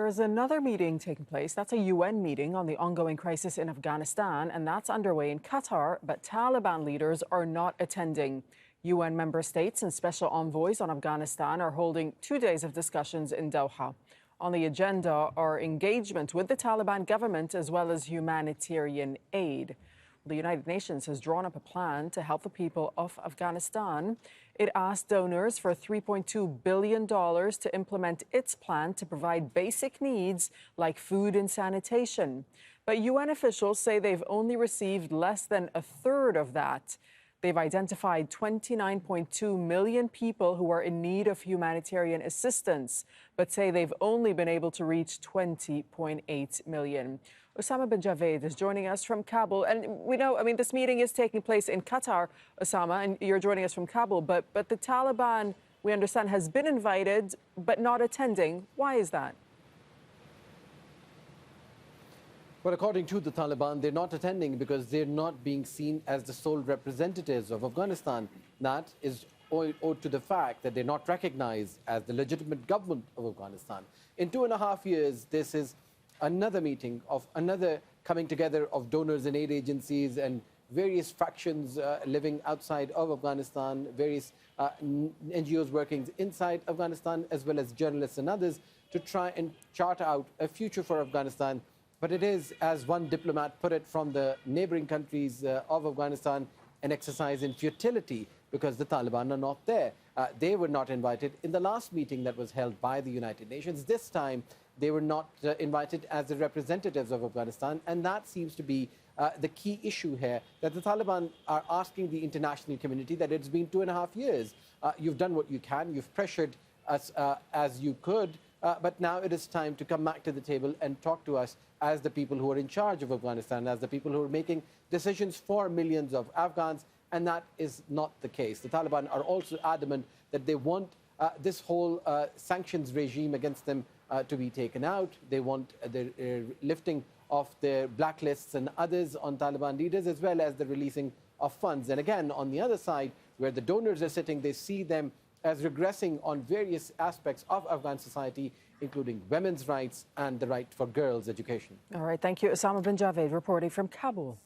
There is another meeting taking place. That's a UN meeting on the ongoing crisis in Afghanistan, and that's underway in Qatar, but Taliban leaders are not attending. UN member states and special envoys on Afghanistan are holding 2 days of discussions in Doha. On the agenda are engagement with the Taliban government as well as humanitarian aid. The United Nations has drawn up a plan to help the people of Afghanistan. It asked donors for $3.2 billion to implement its plan to provide basic needs like food and sanitation. But UN officials say they've only received less than a third of that. They've identified 29.2 million people who are in need of humanitarian assistance, but say they've only been able to reach 20.8 million. Osama bin Javaid is joining us from Kabul. And we know, this meeting is taking place in Qatar, Osama, and you're joining us from Kabul. But the Taliban, we understand, has been invited but not attending. Why is that? Well, according to the Taliban, they're not attending because they're not being seen as the sole representatives of Afghanistan. That is owed to the fact that they're not recognized as the legitimate government of Afghanistan. In 2.5 years, this is another meeting of another coming together of donors and aid agencies and various factions living outside of Afghanistan, various NGOs working inside Afghanistan, as well as journalists and others, to try and chart out a future for Afghanistan. But it is, as one diplomat put it from the neighboring countries of Afghanistan, an exercise in futility because the Taliban are not there. They were not invited in the last meeting that was held by the United Nations. This time, they were not invited as the representatives of Afghanistan, and that seems to be the key issue here, that the Taliban are asking the international community that it's been 2.5 years. You've done what you can, you've pressured us as you could, but now it is time to come back to the table and talk to us as the people who are in charge of Afghanistan, as the people who are making decisions for millions of Afghans, and that is not the case. The Taliban are also adamant that they want this whole sanctions regime against them to be taken out. They want the lifting of their blacklists and others on Taliban leaders, as well as the releasing of funds. And again, on the other side, where the donors are sitting, they see them as regressing on various aspects of Afghan society, including women's rights and the right for girls' education. All right, thank you. Osama bin Javaid reporting from Kabul.